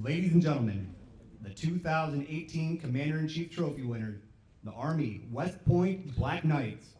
Ladies and gentlemen, the 2018 Commander-in-Chief Trophy winner, the Army West Point Black Knights.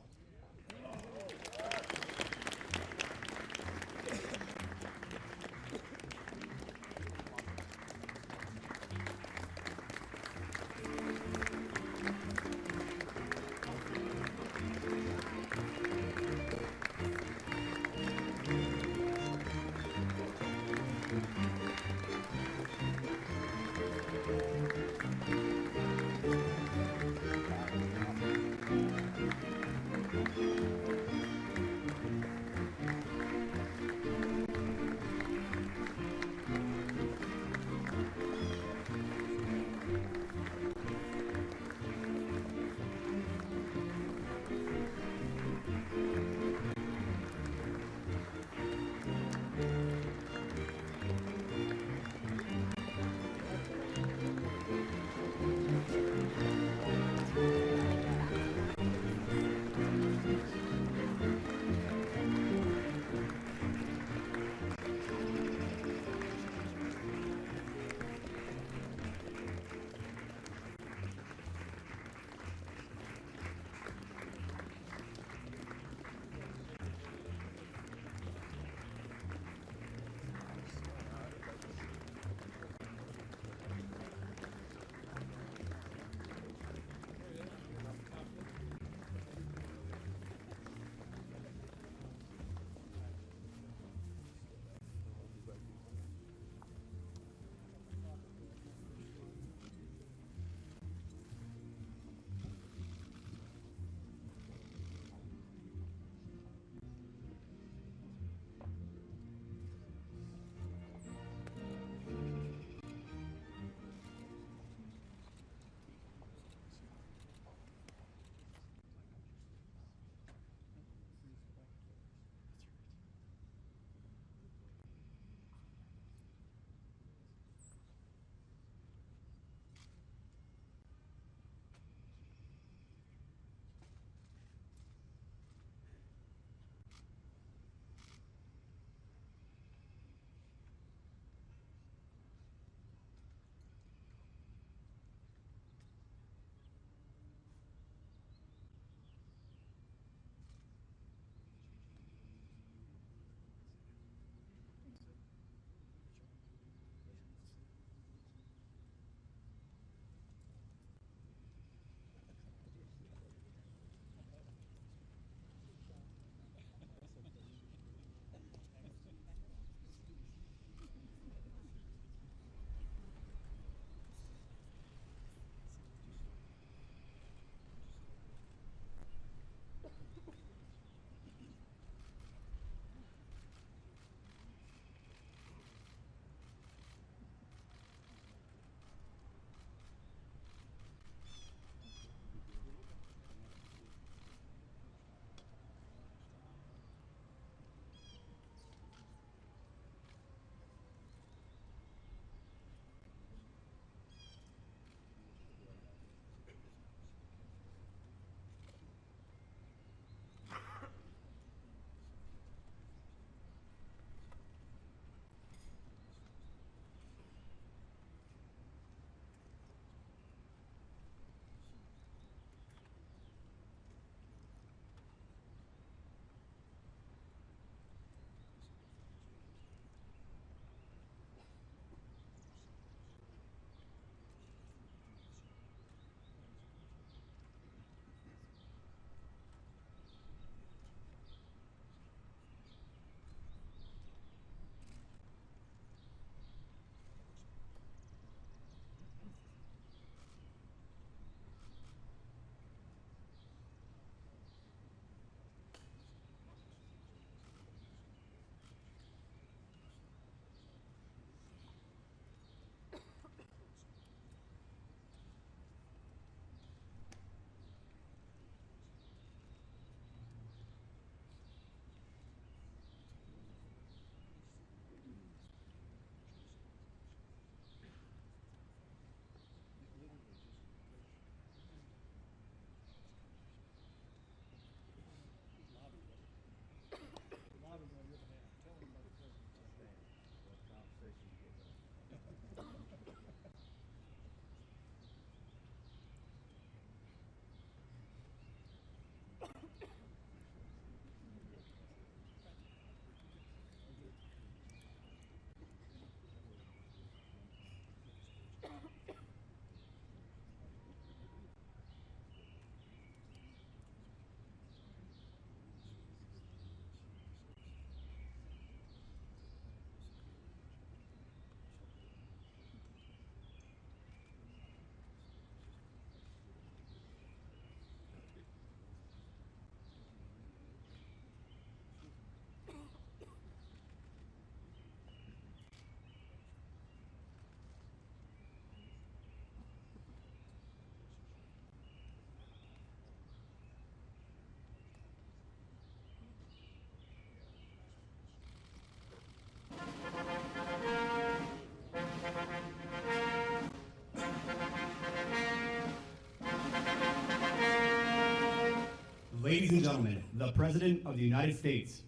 Ladies and gentlemen, the President of the United States.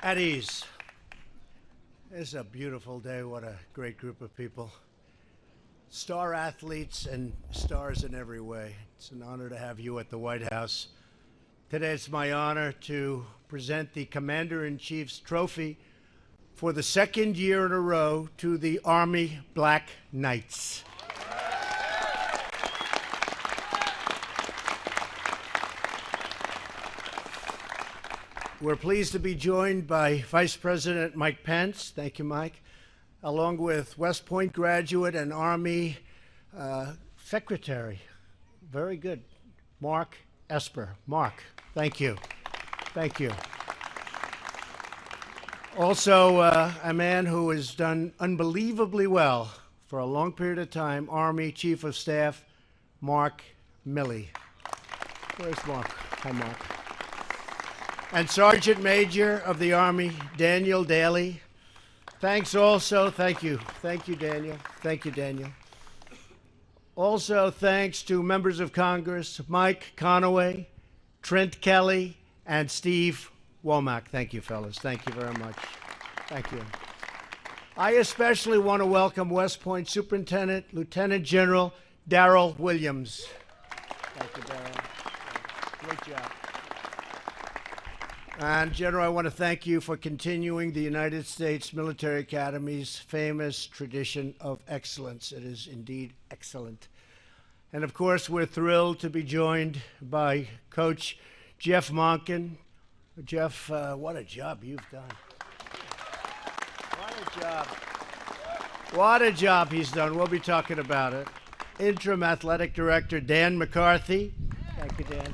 At ease. It's a beautiful day. What a great group of people. Star athletes and stars in every way. It's an honor to have you at the White House. Today it's my honor to present the Commander-in-Chief's trophy for the second year in a row to the Army Black Knights. We're pleased to be joined by Vice President Mike Pence. Thank you, Mike. Along with West Point graduate and Army Secretary. Very good. Mark Esper. Mark, thank you. Thank you. Also, a man who has done unbelievably well for a long period of time, Army Chief of Staff, Mark Milley. Where's Mark? Hi, Mark. And Sergeant Major of the Army, Daniel Daly. Thanks also. Thank you. Thank you, Daniel. Thank you, Daniel. Also, thanks to members of Congress, Mike Conaway, Trent Kelly, and Steve Womack. Thank you, fellas. Thank you very much. Thank you. I especially want to welcome West Point Superintendent, Lieutenant General Darrell Williams. Thank you, Darrell. Great job. And General, I want to thank you for continuing the United States Military Academy's famous tradition of excellence. It is indeed excellent. And of course, we're thrilled to be joined by Coach Jeff Monken. Jeff, what a job you've done. What a job. What a job he's done. We'll be talking about it. Interim Athletic Director Dan McCarthy. Thank you, Dan.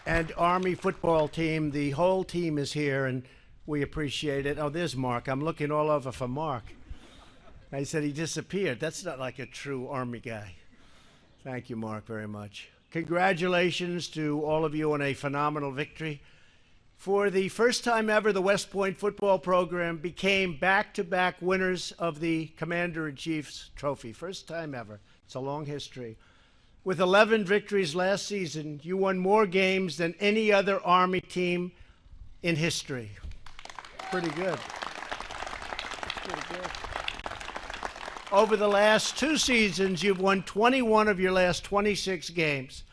And Army football team, the whole team is here, and we appreciate it. Oh, there's Mark. I'm looking all over for Mark. I said he disappeared. That's not like a true Army guy. Thank you, Mark, very much. Congratulations to all of you on a phenomenal victory. For the first time ever, the West Point football program became back-to-back winners of the Commander-in-Chief's trophy. First time ever. It's a long history. With 11 victories last season, you won more games than any other Army team in history. Pretty good. Pretty good. Over the last 2 seasons, you've won 21 of your last 26 games,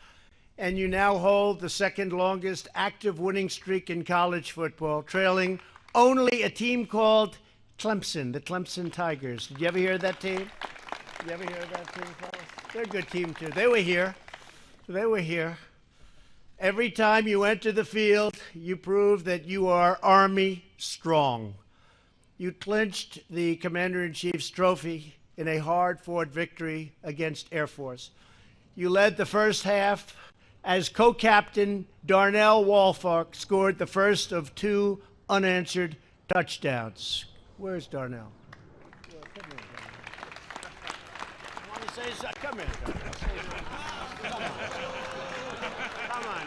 and you now hold the second longest active winning streak in college football, trailing only a team called Clemson, the Clemson Tigers. Did you ever hear of that team? Did you ever hear of that team, fellas? They're a good team, too. They were here. They were here. Every time you enter the field, you prove that you are Army strong. You clinched the Commander-in-Chief's trophy in a hard-fought victory against Air Force. You led the first half as co-captain Darnell Walfark scored the first of 2 unanswered touchdowns. Where's Darnell? Say so. Come here, Darnell. Come on,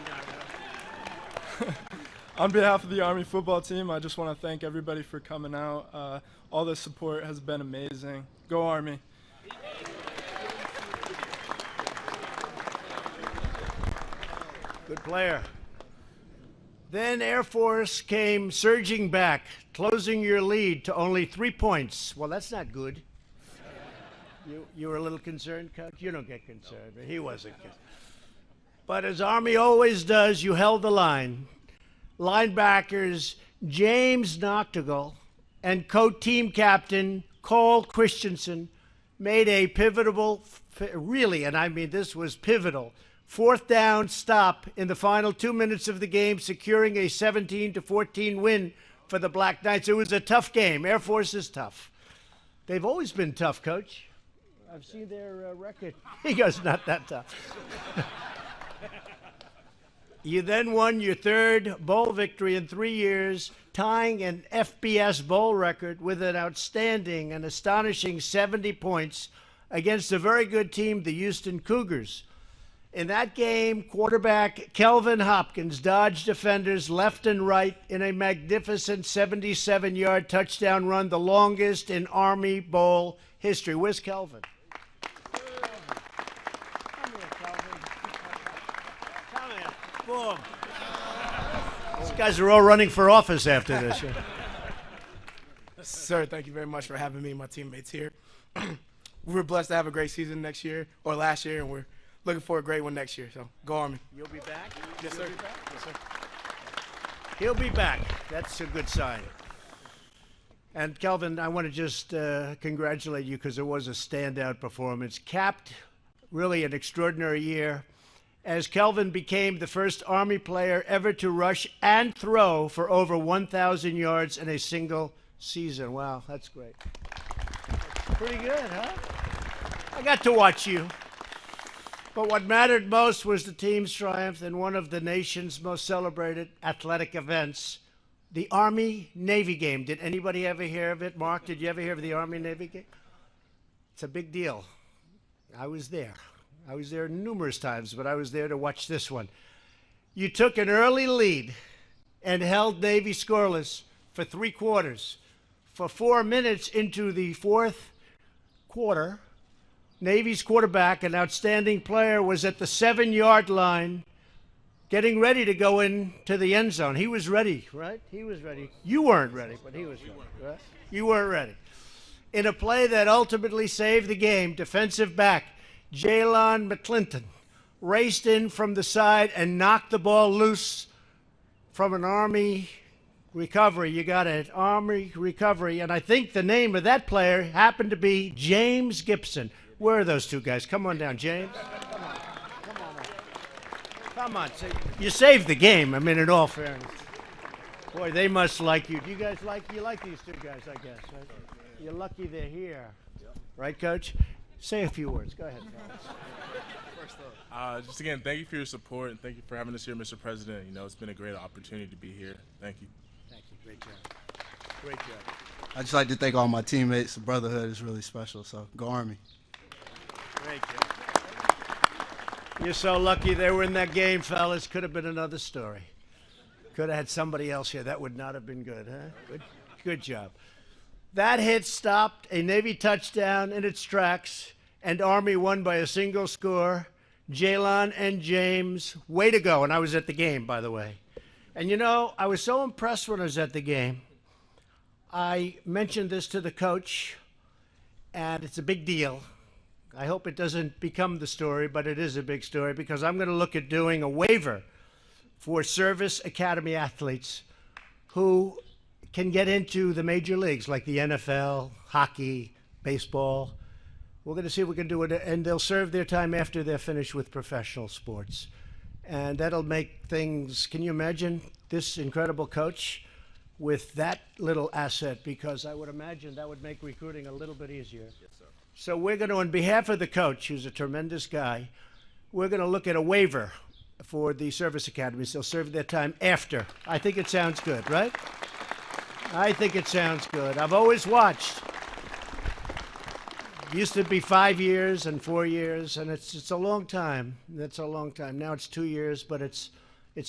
Darnell. On behalf of the Army football team, I just want to thank everybody for coming out. All the support has been amazing. Go Army. Good player. Then Air Force came surging back, closing your lead to only 3 points. Well, that's not good. You were a little concerned, Coach? You don't get concerned, but he wasn't concerned. But as Army always does, you held the line. Linebackers James Noctegal and co-team captain Cole Christensen made a pivotal, really, and I mean this was pivotal, 4th down stop in the final 2 minutes of the game, securing a 17-14 win for the Black Knights. It was a tough game. Air Force is tough. They've always been tough, Coach. I've seen their record. He goes, not that tough. You then won your third bowl victory in 3 years, tying an FBS bowl record with an outstanding and astonishing 70 points against a very good team, the Houston Cougars. In that game, quarterback Kelvin Hopkins dodged defenders left and right in a magnificent 77-yard touchdown run, the longest in Army Bowl history. Where's Kelvin? Come here, Kelvin. Come here. Boom. These guys are all running for office after this. Sir, thank you very much for having me and my teammates here. We were blessed to have a great season next year, or last year, and we're looking for a great one next year. So, go Army. You'll be back? Yes, sir. Yes, sir. He'll be back. That's a good sign. And Kelvin, I want to just congratulate you because it was a standout performance. Capped really an extraordinary year as Kelvin became the first Army player ever to rush and throw for over 1,000 yards in a single season. Wow, that's great. Pretty good, huh? I got to watch you. But what mattered most was the team's triumph in one of the nation's most celebrated athletic events, the Army-Navy game. Did anybody ever hear of it? Mark, did you ever hear of the Army-Navy game? It's a big deal. I was there. I was there numerous times, but I was there to watch this one. You took an early lead and held Navy scoreless for 3 quarters. For 4 minutes into the fourth quarter, Navy's quarterback, an outstanding player, was at the 7-yard line getting ready to go into the end zone. He was ready, right? He was ready. You weren't ready, but he was ready, right? You weren't ready. In a play that ultimately saved the game, defensive back Jalen McClinton raced in from the side and knocked the ball loose from an Army recovery. You got it, Army recovery. And I think the name of that player happened to be James Gibson. Where are those two guys? Come on down, James. Come on. Come on. Come on. You saved the game, I mean, in all fairness. Boy, they must like you. Do you guys like these two guys, I guess, right? You're lucky they're here. Right, Coach? Say a few words. Go ahead, fellas. Just again, thank you for your support and thank you for having us here, Mr. President. You know, it's been a great opportunity to be here. Thank you. Thank you. Great job. Great job. I'd just like to thank all my teammates. The brotherhood is really special, so go Army. Great job. You're so lucky they were in that game, fellas. Could have been another story. Could have had somebody else here. That would not have been good, huh? Good job. That hit stopped a Navy touchdown in its tracks, and Army won by a single score. Jalen and James, way to go. And I was at the game, by the way. And you know, I was so impressed when I was at the game. I mentioned this to the coach, and it's a big deal. I hope it doesn't become the story, but it is a big story because I'm going to look at doing a waiver for service academy athletes who can get into the major leagues like the NFL, hockey, baseball. We're going to see if we can do it, and they'll serve their time after they're finished with professional sports. And that'll make things, can you imagine this incredible coach with that little asset? Because I would imagine that would make recruiting a little bit easier. Yes, sir. So we're going to, on behalf of the coach, who's a tremendous guy, we're going to look at a waiver for the service academies. They'll serve their time after. I think it sounds good, right? I think it sounds good. I've always watched. It used to be 5 years and 4 years, and it's a long time. That's a long time. Now it's 2 years, but it's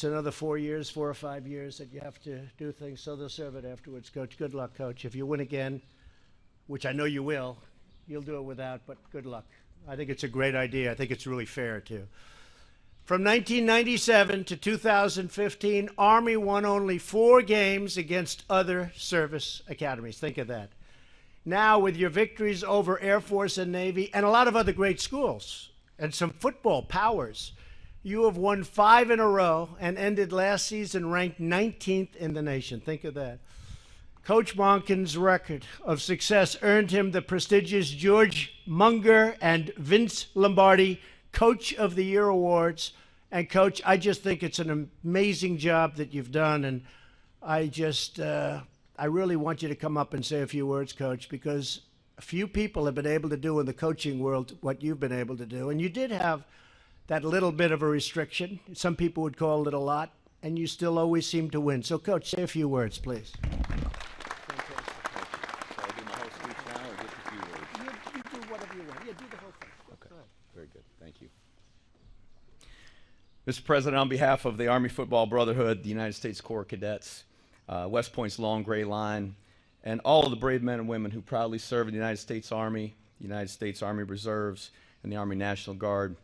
another 4 years, 4 or 5 years that you have to do things. So they'll serve it afterwards, Coach. Good luck, Coach. If you win again, which I know you will, you'll do it without, but good luck. I think it's a great idea. I think it's really fair, too. From 1997 to 2015, Army won only 4 games against other service academies. Think of that. Now, with your victories over Air Force and Navy and a lot of other great schools and some football powers, you have won 5 in a row and ended last season ranked 19th in the nation. Think of that. Coach Monken's record of success earned him the prestigious George Munger and Vince Lombardi Coach of the Year awards. And Coach, I just think it's an amazing job that you've done. And I really want you to come up and say a few words, Coach, because a few people have been able to do in the coaching world what you've been able to do. And you did have that little bit of a restriction. Some people would call it a lot, and you still always seem to win. So, Coach, say a few words, please. Shall I do my whole speech now or just a few words? You do whatever you want. Yeah, do the whole thing. Okay, very good. Thank you. Mr. President, on behalf of the Army Football Brotherhood, the United States Corps Cadets, West Point's Long Gray Line, and all of the brave men and women who proudly serve in the United States Army, the United States Army Reserves, and the Army National Guard,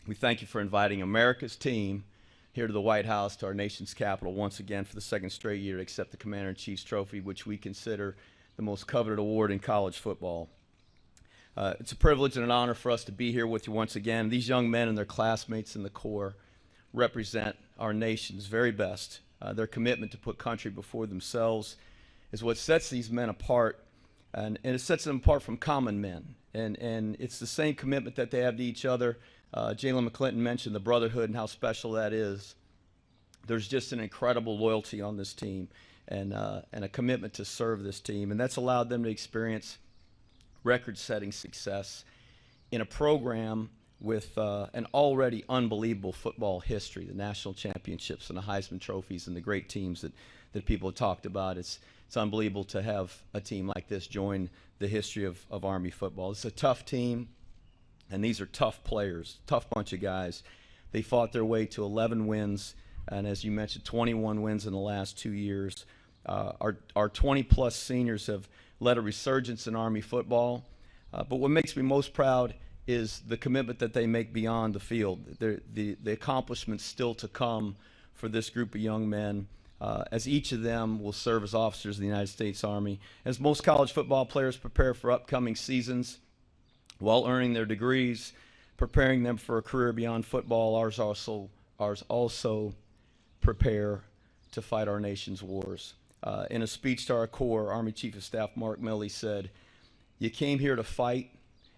we thank you for inviting America's team here to the White House, to our nation's capital, once again for the second straight year to accept the Commander-in-Chief's Trophy, which we consider the most coveted award in college football. It's a privilege and an honor for us to be here with you once again. These young men and their classmates in the Corps represent our nation's very best. Their commitment to put country before themselves is what sets these men apart, and it sets them apart from common men. And it's the same commitment that they have to each other. Jalen McClinton mentioned the brotherhood and how special that is. There's just an incredible loyalty on this team and a commitment to serve this team, and that's allowed them to experience record-setting success in a program with an already unbelievable football history, the national championships and the Heisman trophies and the great teams that people have talked about. It's unbelievable to have a team like this join the history of Army football. It's a tough team, and these are tough players, tough bunch of guys. They fought their way to 11 wins, and as you mentioned, 21 wins in the last 2 years. Our 20-plus seniors have led a resurgence in Army football, but what makes me most proud is the commitment that they make beyond the field, the accomplishments still to come for this group of young men, as each of them will serve as officers of the United States Army. As most college football players prepare for upcoming seasons while earning their degrees, preparing them for a career beyond football, ours also prepare to fight our nation's wars. In a speech to our Corps, Army Chief of Staff Mark Milley said, "You came here to fight,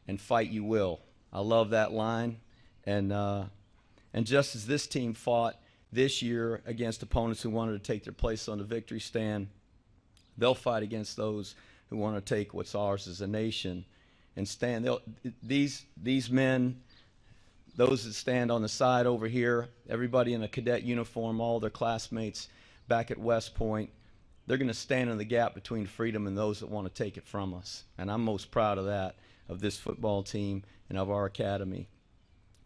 and fight you will." I love that line. And just as this team fought this year against opponents who wanted to take their place on the victory stand, they'll fight against those who want to take what's ours as a nation and stand. These men, those that stand on the side over here, everybody in a cadet uniform, all their classmates back at West Point, they're going to stand in the gap between freedom and those that want to take it from us. And I'm most proud of that, of this football team and of our academy.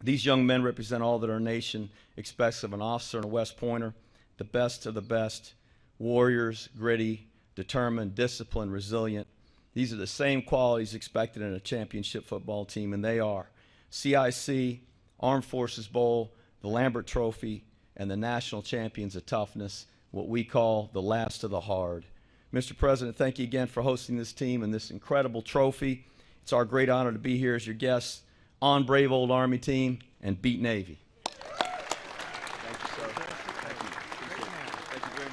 These young men represent all that our nation expects of an officer and a West Pointer, the best of the best, warriors, gritty, determined, disciplined, resilient. These are the same qualities expected in a championship football team, and they are CIC, Armed Forces Bowl, the Lambert Trophy, and the national champions of toughness, what we call the last of the hard. Mr. President, thank you again for hosting this team and this incredible trophy. It's our great honor to be here as your guests on brave old Army team and beat Navy. Thank you, sir. Thank you. Appreciate it. Thank you very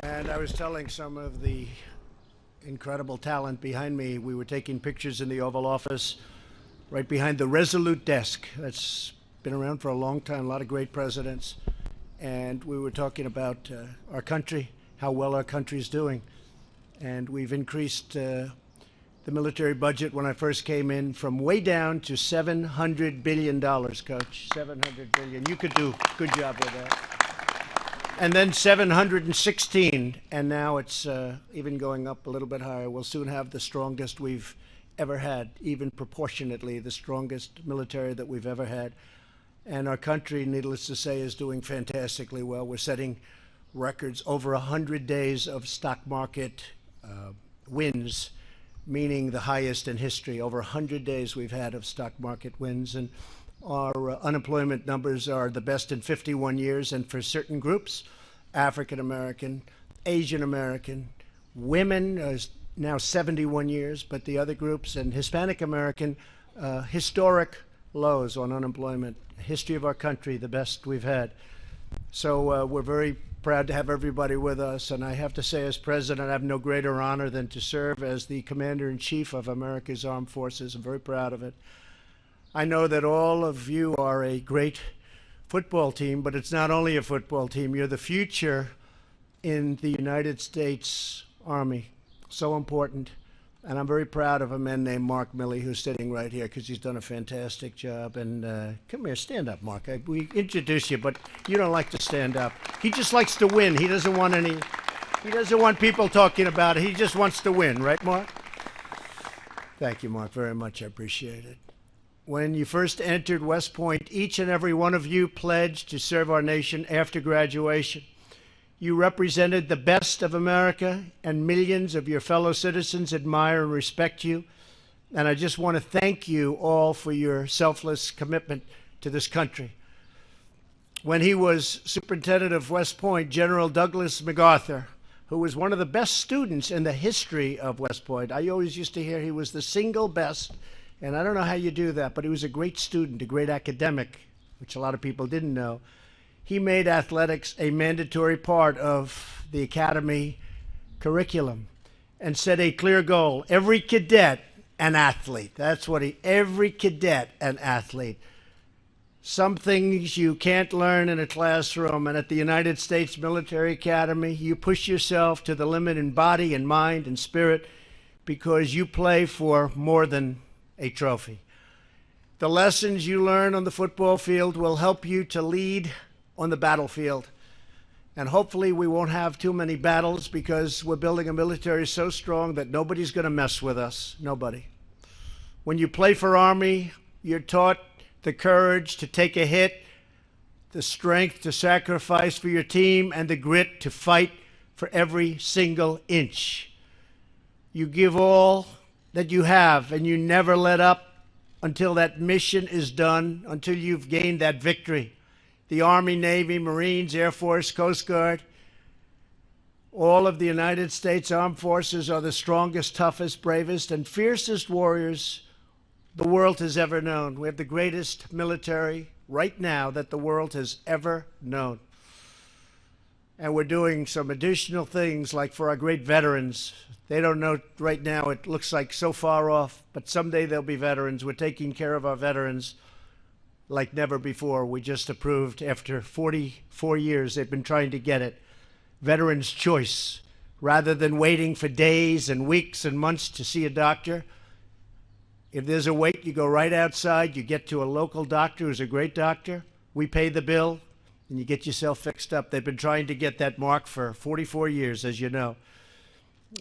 much. And I was telling some of the incredible talent behind me, we were taking pictures in the Oval Office right behind the Resolute desk. That's been around for a long time, a lot of great presidents. And we were talking about our country, how well our country is doing. And we've increased the military budget when I first came in from way down to $700 billion, Coach. $700 billion. You could do a good job with that. And then 716, and now it's even going up a little bit higher. We'll soon have the strongest we've ever had, even proportionately the strongest military that we've ever had. And our country, needless to say, is doing fantastically well. We're setting records, over 100 days of stock market wins, meaning the highest in history. Over 100 days we've had of stock market wins, and our unemployment numbers are the best in 51 years, and for certain groups, African American, Asian American, women is now 71 years, but the other groups, and Hispanic American, historic lows on unemployment. History of our country, the best we've had. So we're very proud to have everybody with us, and I have to say, as president, I have no greater honor than to serve as the commander-in-chief of America's Armed Forces. I'm very proud of it. I know that all of you are a great football team, but it's not only a football team. You're the future in the United States Army. So important. And I'm very proud of a man named Mark Milley, who's sitting right here, because he's done a fantastic job. And come here, stand up, Mark. We introduce you, but you don't like to stand up. He just likes to win. He doesn't want people talking about it. He just wants to win, right, Mark? Thank you, Mark, very much. I appreciate it. When you first entered West Point, each and every one of you pledged to serve our nation after graduation. You represented the best of America, and millions of your fellow citizens admire and respect you. And I just want to thank you all for your selfless commitment to this country. When he was superintendent of West Point, General Douglas MacArthur, who was one of the best students in the history of West Point, I always used to hear he was the single best, and I don't know how you do that, but he was a great student, a great academic, which a lot of people didn't know. He made athletics a mandatory part of the academy curriculum and set a clear goal. Every cadet, an athlete. That's what every cadet, an athlete. Some things you can't learn in a classroom, and at the United States Military Academy, you push yourself to the limit in body and mind and spirit because you play for more than a trophy. The lessons you learn on the football field will help you to lead on the battlefield. And hopefully we won't have too many battles because we're building a military so strong that nobody's going to mess with us. Nobody. When you play for Army, you're taught the courage to take a hit, the strength to sacrifice for your team, and the grit to fight for every single inch. You give all that you have, and you never let up until that mission is done, until you've gained that victory. The Army, Navy, Marines, Air Force, Coast Guard, all of the United States Armed Forces are the strongest, toughest, bravest, and fiercest warriors the world has ever known. We have the greatest military right now that the world has ever known. And we're doing some additional things like for our great veterans. They don't know right now, it looks like so far off, but someday they'll be veterans. We're taking care of our veterans like never before. We just approved, after 44 years, they've been trying to get it, Veterans Choice. Rather than waiting for days and weeks and months to see a doctor, if there's a wait, you go right outside, you get to a local doctor who's a great doctor, we pay the bill, and you get yourself fixed up. They've been trying to get that mark for 44 years, as you know,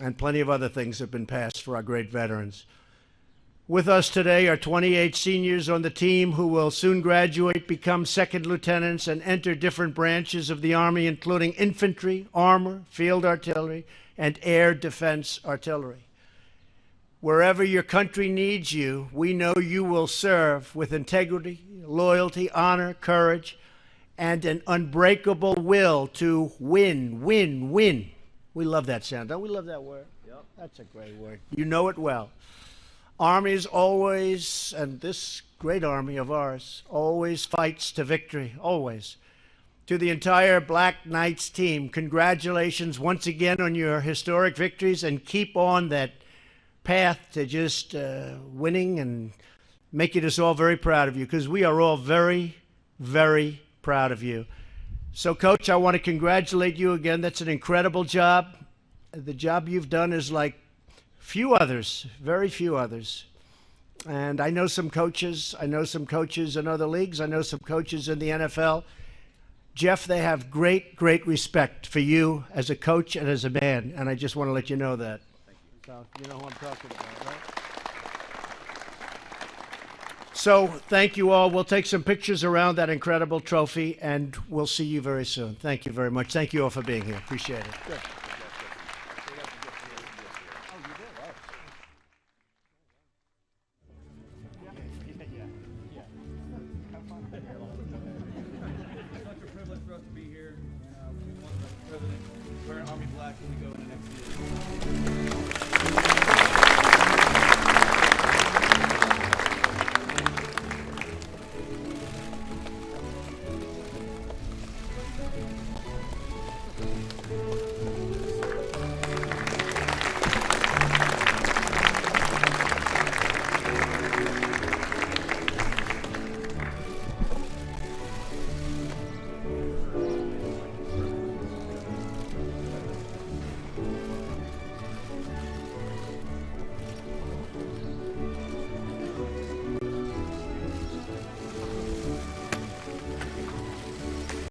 and plenty of other things have been passed for our great veterans. With us today are 28 seniors on the team who will soon graduate, become second lieutenants, and enter different branches of the Army, including infantry, armor, field artillery, and air defense artillery. Wherever your country needs you, we know you will serve with integrity, loyalty, honor, courage, and an unbreakable will to win, win, win. We love that sound. Don't we love that word? Yep. That's a great word. You know it well. Armies always, and this great Army of ours, always fights to victory, always. To the entire Black Knights team, congratulations once again on your historic victories, and keep on that path to just winning and making us all very proud of you, because we are all very, very proud of you. So, Coach, I want to congratulate you again. That's an incredible job. The job you've done is like few others, very few others. And I know some coaches. I know some coaches in other leagues. I know some coaches in the NFL. Jeff, they have great, great respect for you as a coach and as a man, and I just want to let you know that. So, you know who I'm talking about, right? So, thank you all. We'll take some pictures around that incredible trophy, and we'll see you very soon. Thank you very much. Thank you all for being here. Appreciate it. Good.